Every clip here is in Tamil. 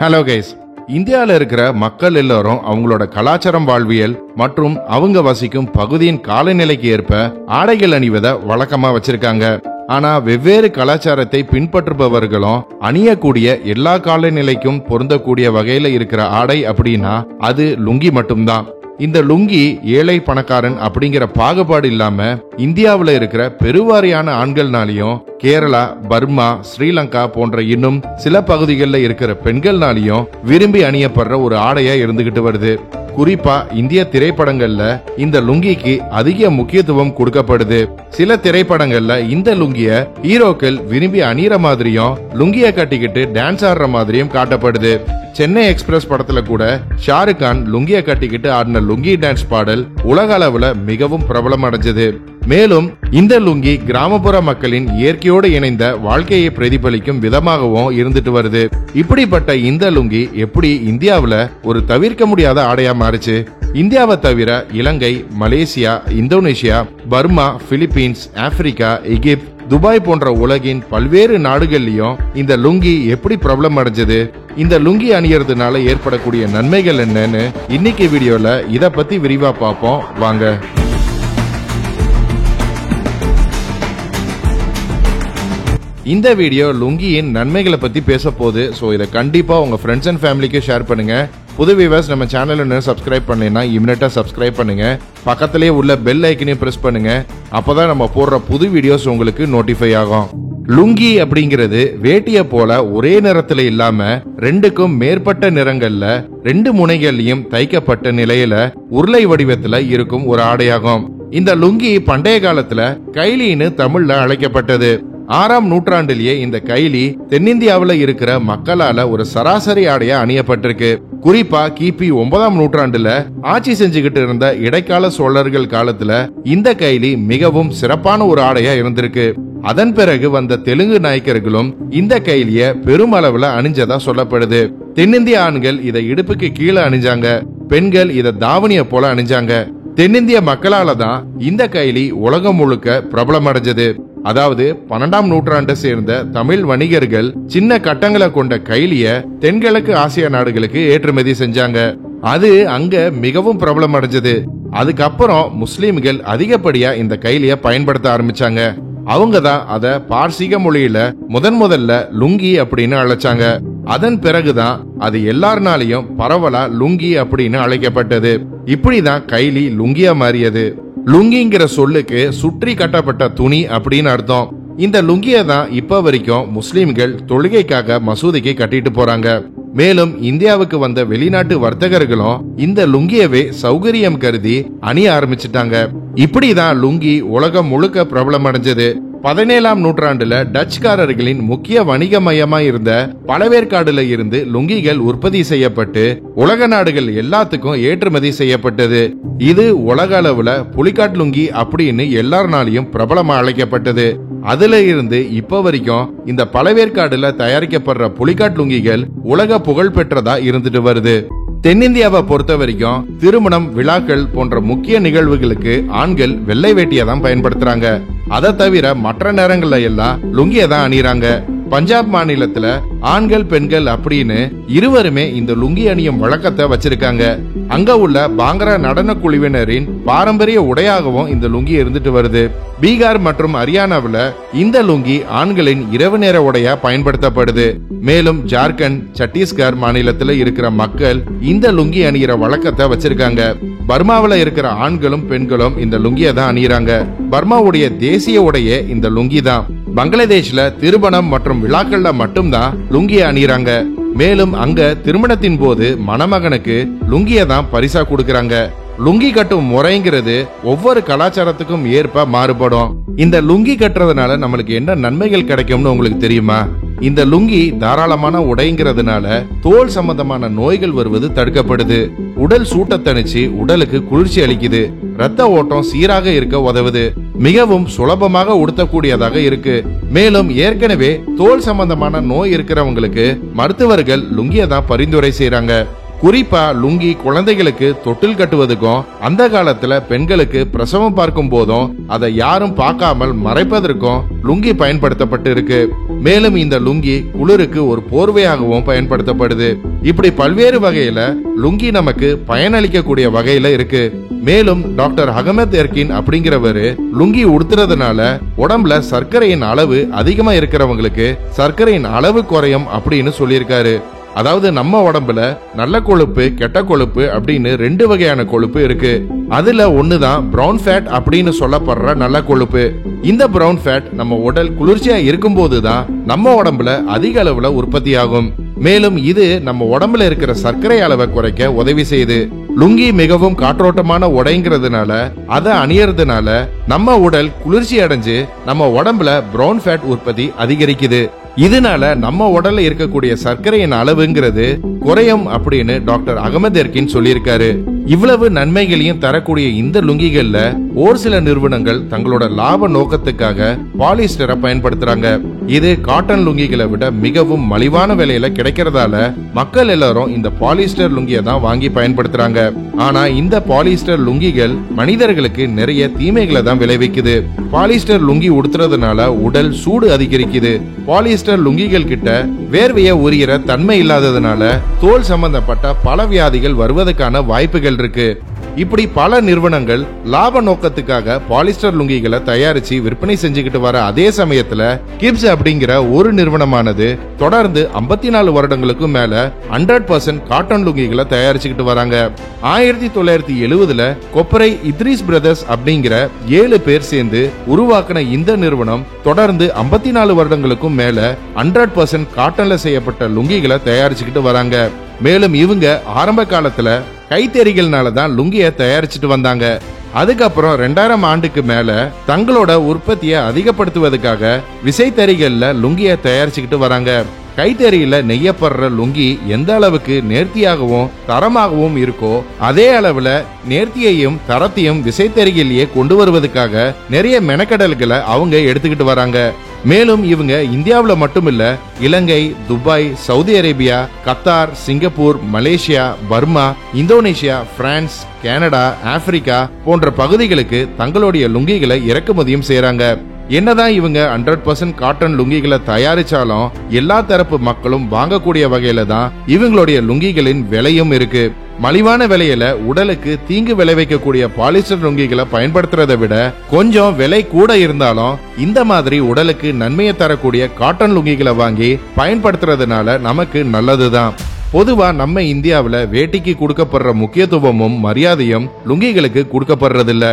ஹலோ கைஸ், இந்தியாவில் இருக்கிற மக்கள் எல்லாரும் அவங்களோட கலாச்சாரம், வாழ்வியல் மற்றும் அவங்க வசிக்கும் பகுதியின் காலநிலைக்கு ஏற்ப ஆடைகள் அணிவதை வழக்கமா வச்சிருக்காங்க. ஆனா வெவ்வேறு கலாச்சாரத்தை பின்பற்றுபவர்களும் அணியக்கூடிய எல்லா காலநிலைக்கும் பொருந்தக்கூடிய வகையில இருக்கிற ஆடை அப்படின்னா அது லுங்கி மட்டும்தான். இந்த லுங்கி ஏழை பணக்காரன் அப்படிங்கிற பாகுபாடு இல்லாம இந்தியாவில் இருக்கிற பெருவாரியான ஆண்கள்னாலையும் கேரளா, பர்மா, ஸ்ரீலங்கா போன்ற இன்னும் சில பகுதிகளில் இருக்கிற பெண்கள்னாலையும் விரும்பி அணியப்படுற ஒரு ஆடையா இருந்துகிட்டு வருது. குறிப்பா இந்திய திரைப்படங்கள்ல இந்த லுங்கிக்கு அதிக முக்கியத்துவம் கொடுக்கப்படுது. சில திரைப்படங்கள்ல இந்த லுங்கிய ஹீரோக்கள் விரும்பி அணியிற மாதிரியும் லுங்கிய கட்டிக்கிட்டு டான்ஸ் ஆடுற மாதிரியும் காட்டப்படுது. சென்னை எக்ஸ்பிரஸ் படத்துல கூட ஷாருக் கான் லுங்கிய கட்டிக்கிட்டு ஆடின லுங்கி டான்ஸ் பாடல் உலக அளவுல மிகவும் பிரபலம் அடைஞ்சது. மேலும் இந்த லுங்கி கிராமப்புற மக்களின் இயற்கையோடு இணைந்த வாழ்க்கையை பிரதிபலிக்கும் விதமாகவும் இருந்துட்டு வருது. இப்படிப்பட்ட இந்த லுங்கி எப்படி இந்தியாவுல ஒரு தவிர்க்க முடியாத ஆடையா மாறுச்சு? இந்தியாவை தவிர Ilangai, Malaysia, Indonesia, Burma, Philippines, Africa, Egypt, Dubai போன்ற உலகின் பல்வேறு நாடுகள்லயும் இந்த லுங்கி எப்படி பிரபலம் அடைஞ்சது? இந்த லுங்கி அணியறதுனால ஏற்படக்கூடிய நன்மைகள் என்னன்னு இன்னைக்கு வீடியோல இத பத்தி விரிவா பார்ப்போம். வாங்க. இந்த வீடியோ லுங்கியின் நன்மைகளை பத்தி பேச போகுது. ஸோ இதை கண்டிப்பா உங்க ஃப்ரெண்ட்ஸ் அண்ட் ஃபேமிலிக்கு ஷேர் பண்ணுங்க. புது வியூவர்ஸ் நம்ம சேனல் இன்னும் சப்ஸ்கிரைப் பண்ணலைன்னா இமிடியேட்டா சப்ஸ்கிரைப் பண்ணுங்க. பக்கத்திலே உள்ள பெல் ஐக்கனையும் பிரஸ் பண்ணுங்க. அப்பதான் நம்ம போடுற புது வீடியோஸ் உங்களுக்கு நோட்டிஃபை ஆகும். லுங்கி அப்படிங்கிறது வேட்டிய போல ஒரே நிறத்துல இல்லாம ரெண்டுக்கும் மேற்பட்ட நிறங்கள்ல ரெண்டு முனைகள்லயும் தைக்கப்பட்ட நிலையில உருளை வடிவத்துல இருக்கும் ஒரு ஆடையாகும். இந்த லுங்கி பண்டைய காலத்துல கைலின்னு தமிழ்ல அழைக்கப்பட்டது. 6ஆம் நூற்றாண்டிலேயே இந்த கைலி தென்னிந்தியாவில் இருக்கிற மக்களால ஒரு சராசரி ஆடையா அணியப்பட்டிருக்கு. குறிப்பா கிபி 9ஆம் நூற்றாண்டுல ஆட்சி செஞ்சுக்கிட்டு இருந்த இடைக்கால சோழர்கள் காலத்துல இந்த கைலி மிகவும் சிறப்பான ஒரு ஆடையா இருந்திருக்கு. அதன் பிறகு வந்த தெலுங்கு நாயக்கர்களும் இந்த கைலிய பெருமளவுல அணிஞ்சதா சொல்லப்படுது. தென்னிந்திய ஆண்கள் இதை இடுப்புக்கு கீழே அணிஞ்சாங்க, பெண்கள் இதை தாவணிய போல அணிஞ்சாங்க. தென்னிந்திய மக்களால தான் இந்த கைலி உலகம் முழுக்க பிரபலம் அடைஞ்சது. அதாவது 12ஆம் நூற்றாண்டை சேர்ந்த தமிழ் வணிகர்கள் சின்ன கட்டங்களை கொண்ட கைலிய தென்கிழக்கு ஆசிய நாடுகளுக்கு ஏற்றுமதி செஞ்சாங்க. அது அங்க மிகவும் பிரபலம் அடைஞ்சது. அதுக்கப்புறம் முஸ்லிம்கள் அதிகப்படியா இந்த கைலிய பயன்படுத்த ஆரம்பிச்சாங்க. அவங்க தான் அத பார்சீக மொழியில முதல்ல லுங்கி அப்படின்னு அழைச்சாங்க. அதன் பிறகுதான் அது எல்லாருனாலையும் பரவலா லுங்கி அப்படின்னு அழைக்கப்பட்டது. இப்படிதான் கைலி லுங்கியா மாறியது. லுங்கிங்கிற சொல்லுக்கு சுற்றி கட்டப்பட்ட துணி அப்படின்னு அர்த்தம். இந்த லுங்கிய தான் இப்ப வரைக்கும் முஸ்லிம்கள் தொழுகைக்காக மசூதிக்கு கட்டிட்டு போறாங்க. மேலும் இந்தியாவுக்கு வந்த வெளிநாட்டு வர்த்தகர்களும் இந்த லுங்கியவே சௌகரியம் கருதி அணிய ஆரம்பிச்சிட்டாங்க. இப்படிதான் லுங்கி உலகம் முழுக்க பிரபலம் அடைஞ்சது. 17ஆம் நூற்றாண்டுல டச்சுக்காரர்களின் முக்கிய வணிக மையமா இருந்த பழவேற்காடுல இருந்து லுங்கிகள் உற்பத்தி செய்யப்பட்டு உலக நாடுகள் எல்லாத்துக்கும் ஏற்றுமதி செய்யப்பட்டது. இது உலக அளவுல புலிகாட் லுங்கி அப்படின்னு எல்லாருனாலையும் பிரபலமா அழைக்கப்பட்டது. அதுல இருந்து இப்ப வரைக்கும் இந்த பழவேற்காடுல தயாரிக்கப்படுற புலிகாட் லுங்கிகள் உலக புகழ் பெற்றதா இருந்துட்டு வருது. தென்னிந்தியாவை பொறுத்த வரைக்கும் திருமணம், விழாக்கள் போன்ற முக்கிய நிகழ்வுகளுக்கு ஆண்கள் வெள்ளை வேட்டியை தான் பயன்படுத்துறாங்க. அதை தவிர மற்ற நேரங்கள்ல எல்லாம் லுங்கிய தான் அணியறாங்க. பஞ்சாப் மாநிலத்துல ஆண்கள், பெண்கள் அப்படின்னு இருவருமே இந்த லுங்கி அணியும் வழக்கத்தை வச்சிருக்காங்க. அங்க உள்ள பாங்கரா நடன குழுவினரின் பாரம்பரிய உடையாகவும் இந்த லுங்கி இருந்துட்டு வருது. பீகார் மற்றும் ஹரியானாவில் இந்த லுங்கி ஆண்களின் இரவு நேர உடையா பயன்படுத்தப்படுது. மேலும் ஜார்க்கண்ட், சத்தீஸ்கர் மாநிலத்துல இருக்கிற மக்கள் இந்த லுங்கி அணியிற வழக்கத்தை வச்சிருக்காங்க. பர்மாவில் இருக்கிற ஆண்களும் பெண்களும் இந்த லுங்கிய தான் அணியறாங்க. பர்மாவுடைய தேசிய உடைய இந்த லுங்கி தான். பங்களாதேஷ்ல திருமணம் மற்றும் விழாக்கள்ல மட்டும்தான் லுங்கிய அணியறாங்க. மேலும் அங்க திருமணத்தின் போது மணமகனுக்கு லுங்கிய தான் பரிசா கொடுக்கறாங்க. லுங்கி கட்டும் முறைங்கிறது ஒவ்வொரு கலாச்சாரத்துக்கும் ஏற்ப மாறுபடும். இந்த லுங்கி கட்டுறதுனால நம்மளுக்கு என்ன நன்மைகள் கிடைக்கும்னு உங்களுக்கு தெரியுமா? இந்த லுங்கி தாராளமான உடைங்கிறதுனால தோல் சம்பந்தமான நோய்கள் வருவது தடுக்கப்படுது. உடல் சூட்டை தணிச்சு உடலுக்கு குளிர்ச்சி அளிக்குது. ரத்த ஓட்டம் சீராக இருக்க உதவுது. மிகவும் சுலபமாக உடுத்தக்கூடியதாக இருக்கு. மேலும் ஏற்கனவே தோல் சம்பந்தமான நோய் இருக்கிறவங்களுக்கு மருத்துவர்கள் லுங்கிய தான் பரிந்துரை செய்யறாங்க. குறிப்பா லுங்கி குழந்தைகளுக்கு தொட்டில் கட்டுவதுக்கும் அந்த காலத்துல பெண்களுக்கு பிரசவம் பார்க்கும் போதும் அதை யாரும் பார்க்காமல் மறைப்பதற்கும் லுங்கி பயன்படுத்தப்பட்டு இருக்கு. மேலும் இந்த லுங்கி குளிருக்கு ஒரு போர்வையாகவும் பயன்படுத்தப்படுது. இப்படி பல்வேறு வகையில லுங்கி நமக்கு பயனளிக்கக்கூடிய வகையில இருக்கு. மேலும் டாக்டர் அகமது எர்கின் அப்படிங்கிறவரு லுங்கி உடுத்துறதுனால உடம்புல சர்க்கரையின் அளவு அதிகமா இருக்கிறவங்களுக்கு சர்க்கரையின் அளவு குறையும் அப்படின்னு சொல்லியிருக்காரு. அதாவது நம்ம உடம்புல நல்ல கொழுப்பு கெட்ட கொழுப்பு அப்படின்னு 2 வகையான கொழுப்பு இருக்கு. அதுல ஒண்ணுதான் பிரவுன் ஃபேட் அப்படின்னு சொல்லப்படுற நல்ல கொழுப்பு. இந்த பிரவுன் ஃபேட் நம்ம உடல் குளிர்ச்சியா இருக்கும் போதுதான் நம்ம உடம்புல அதிக அளவுல உற்பத்தி ஆகும். மேலும் இது நம்ம உடம்புல இருக்கிற சர்க்கரை அளவை குறைக்க உதவி செய்யுது. லுங்கி மிகவும் காற்றோட்டமான உடைங்கிறதுனால அதை அணியறதுனால நம்ம உடல் குளிர்ச்சி அடைஞ்சு நம்ம உடம்புல பிரவுன் ஃபேட் உற்பத்தி அதிகரிக்குது. இதனால நம்ம உடல்ல இருக்கக்கூடிய சர்க்கரையின் அளவுங்கிறது குறையும் அப்படின்னு டாக்டர் அகமது எர்கின் சொல்லியிருக்காரு. இவ்வளவு நன்மைகளையும் தரக்கூடிய இந்த லுங்கிகள்ல ஒரு சில நிறுவனங்கள் தங்களோட லாப நோக்கத்துக்காக பாலிஸ்டரை பயன்படுத்துறாங்க. இது காட்டன் லுங்கிகளை விட மிகவும் மலிவான விலையில கிடைக்கிறதால மக்கள் எல்லாரும் இந்த பாலிஸ்டர் லுங்கியை தான் வாங்கி பயன்படுத்துறாங்க. ஆனா இந்த பாலிஸ்டர் லுங்கிகள் மனிதர்களுக்கு நிறைய தீமைகளை தான் விளைவிக்குது. பாலிஸ்டர் லுங்கி உடுத்துறதுனால உடல் சூடு அதிகரிக்குது. பாலிஸ்டர் லுங்கிகள் கிட்ட வேர்வையை உரிகிற தன்மை இல்லாததுனால தோல் சம்பந்தப்பட்ட பல வியாதிகள் வருவதற்கான வாய்ப்புகள் இருக்கு. இப்படி பல நிறுவனங்கள் லாப நோக்கத்துக்காக பாலிஸ்டர் லுங்கிகளை தயாரிச்சு விற்பனை செஞ்சுக்கிட்டு வர அதே சமயத்துல கிப்ஸ் அப்படிங்கிற ஒரு நிறுவனமானது தொடர்ந்து 54 வருடங்களுக்கும் மேல 100% காட்டன் லுங்கிகளை தயாரிச்சுக்கிட்டு வராங்க. 1970ல கொப்பரை இத்ரிஸ் பிரதர்ஸ் அப்படிங்கிற 7 பேர் சேர்ந்து உருவாக்கின இந்த நிறுவனம் தொடர்ந்து 54 வருடங்களுக்கும் மேல 100% காட்டன்ல செய்யப்பட்ட லுங்கிகளை தயாரிச்சுக்கிட்டு வராங்க. மேலும் இவங்க ஆரம்ப காலத்துல கைத்தறிகள்னால தான் லுங்கியை தயாரிச்சுட்டு வந்தாங்க. அதுக்கப்புறம் 2000 ஆண்டுக்கு மேல தங்களோட உற்பத்தியை அதிகப்படுத்துவதற்காக விசைத்தறிகள்ல லுங்கியை தயாரிச்சுக்கிட்டு வராங்க. கைத்தறியில நெய்யப்படுற லுங்கி எந்த அளவுக்கு நேர்த்தியாகவும் தரமாகவும் இருக்கோ அதே அளவுல நேர்த்தியையும் தரத்தையும் விசைத்தறிகளிலேயே கொண்டு வருவதற்காக நிறைய மெனக்கடல்களை அவங்க எடுத்துக்கிட்டு வராங்க. மேலும் இவங்க இந்தியாவுல மட்டுமில்ல, Ilangai, Dubai, Saudi Arabia, Qatar, Singapore, Malaysia, Burma, Indonesia, France, Canada, Africa போன்ற பகுதிகளுக்கு தங்களுடைய லுங்கிகளை இறக்குமதியும் செய்யறாங்க. என்னதான் இவங்க 100% காட்டன் லுங்கிகளை தயாரிச்சாலும் எல்லா தரப்பு மக்களும் வாங்கக்கூடிய வகையில தான் இவங்களுடைய லுங்கிகளின் விலையும் இருக்கு. மலிவான விலையில உடலுக்கு தீங்கு விளைவிக்கக்கூடிய பாலிஸ்டர் லுங்கிகளை பயன்படுத்துறதை விட கொஞ்சம் விலை கூட இருந்தாலும் இந்த மாதிரி உடலுக்கு நன்மையை தரக்கூடிய காட்டன் லுங்கிகளை வாங்கி பயன்படுத்துறதுனால நமக்கு நல்லதுதான். பொதுவா நம்ம இந்தியாவில வேட்டிக்கு கொடுக்கப்படுற முக்கியத்துவமும் மரியாதையும் லுங்கிகளுக்கு கொடுக்கப்படுறதில்ல.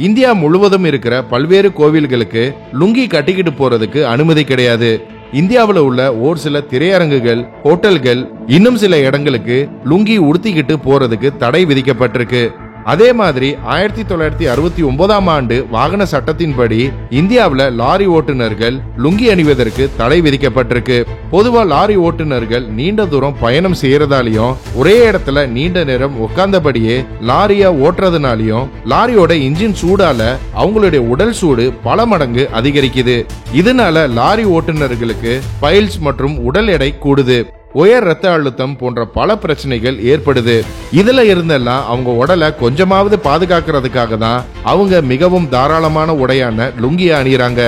இந்தியா முழுவதும் இருக்கிற பல்வேறு கோவில்களுக்கு லுங்கி கட்டிக்கிட்டு போறதுக்கு அனுமதி கிடையாது. இந்தியாவில் உள்ள ஒரு சில திரையரங்குகள், ஹோட்டல்கள், இன்னும் சில இடங்களுக்கு லுங்கி உடுத்திக்கிட்டு போறதுக்கு தடை விதிக்கப்பட்டிருக்கு. அதே மாதிரி 1969ஆம் ஆண்டு வாகன சட்டத்தின்படி இந்தியாவில் லாரி ஓட்டுநர்கள் லுங்கி அணிவதற்கு தடை விதிக்கப்பட்டிருக்கு. பொதுவா லாரி ஓட்டுநர்கள் நீண்ட தூரம் பயணம் செய்யறதாலையும் ஒரே இடத்துல நீண்ட நேரம் உட்கார்ந்தபடியே லாரிய ஓட்டுறதுனாலையும் லாரியோட இன்ஜின் சூடால அவங்களுடைய உடல் சூடு பல மடங்கு அதிகரிக்குது. இதனால லாரி ஓட்டுநர்களுக்கு பைல்ஸ் மற்றும் உடல் எடை கூடுது. உயர் ரத்த அழுத்தம் போன்ற பல பிரச்சனைகள் ஏற்படுது. இதுல இருந்தெல்லாம் அவங்க உடலை கொஞ்சமாவது பாதுகாக்கிறதுக்காக தான் அவங்க மிகவும் தாராளமான உடையான லுங்கி அணியறாங்க.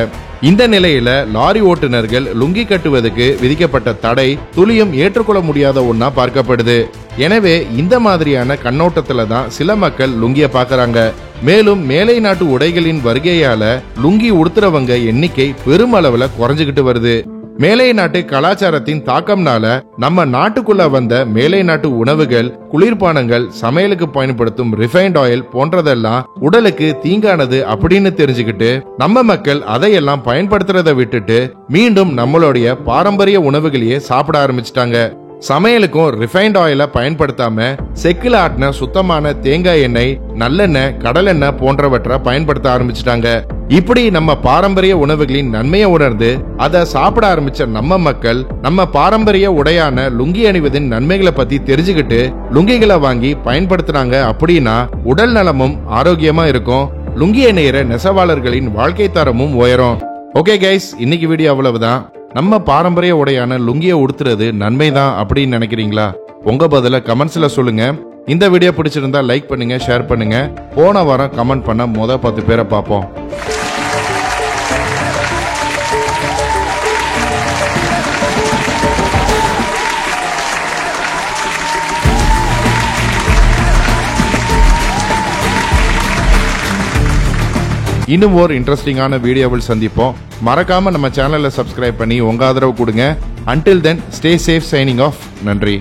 இந்த நிலையில லாரி ஓட்டுநர்கள் லுங்கி கட்டுவதற்கு விதிக்கப்பட்ட தடை துளியும் ஏற்றுக்கொள்ள முடியாத ஒன்னா பார்க்கப்படுது. எனவே இந்த மாதிரியான கண்ணோட்டத்துல தான் சில மக்கள் லுங்கிய பாக்குறாங்க. மேலும் மேலை நாட்டு உடைகளின் வருகையால லுங்கி உடுத்துறவங்க எண்ணிக்கை பெருமளவுல குறைஞ்சுகிட்டு வருது. மேலை நாட்டு கலாச்சாரத்தின் தாக்கம்னால நம்ம நாட்டுக்குள்ள வந்த மேலை நாட்டு உணவுகள், குளிர்பானங்கள், சமையலுக்கு பயன்படுத்தும் ரிஃபைன்ட் ஆயில் போன்றதெல்லாம் உடலுக்கு தீங்கானது அப்படின்னு தெரிஞ்சுக்கிட்டு நம்ம மக்கள் அதையெல்லாம் பயன்படுத்துறதை விட்டுட்டு மீண்டும் நம்மளுடைய பாரம்பரிய உணவுகளையே சாப்பிட ஆரம்பிச்சிட்டாங்க. சமையலுக்கும் ரிஃபைன்ட் ஆயில பயன்படுத்தாம செக்கில ஆட்டின சுத்தமான தேங்காய் எண்ணெய், நல்லெண்ணெய், கடலெண்ணெய் போன்றவற்றை பயன்படுத்த ஆரம்பிச்சிட்டாங்க. இப்படி நம்ம பாரம்பரிய உணவுகளின் நன்மையை உணர்ந்து அதை சாப்பிட ஆரம்பிச்ச நம்ம மக்கள் நம்ம பாரம்பரிய உடையான லுங்கி அணிவதின் நன்மைகளை பத்தி தெரிஞ்சுக்கிட்டு லுங்கிகளை வாங்கி பயன்படுத்துறாங்க. அப்படின்னா உடல் நலமும் ஆரோக்கியமா இருக்கும். லுங்கி அணியிற நெசவாளர்களின் வாழ்க்கை தரமும் உயரும். ஓகே கைஸ், இன்னைக்கு வீடியோ அவ்வளவுதான். நம்ம பாரம்பரிய உடையான லுங்கியை உடுத்துறது நன்மைதான் அப்படின்னு நினைக்கிறீங்களா? உங்க பதில கமெண்ட்ஸ்ல சொல்லுங்க. இந்த வீடியோ பிடிச்சிருந்தா லைக் பண்ணுங்க, ஷேர் பண்ணுங்க. போன வாரம் கமெண்ட் பண்ண 10 பேரை பார்ப்போம். இன்னும் ஒரு இன்ட்ரெஸ்டிங்கான வீடியோவில் சந்திப்போம். மறக்காம நம்ம சேனலை சப்ஸ்கிரைப் பண்ணி உங்க ஆதரவு கொடுங்க. Until then, stay safe, signing off. நன்றி.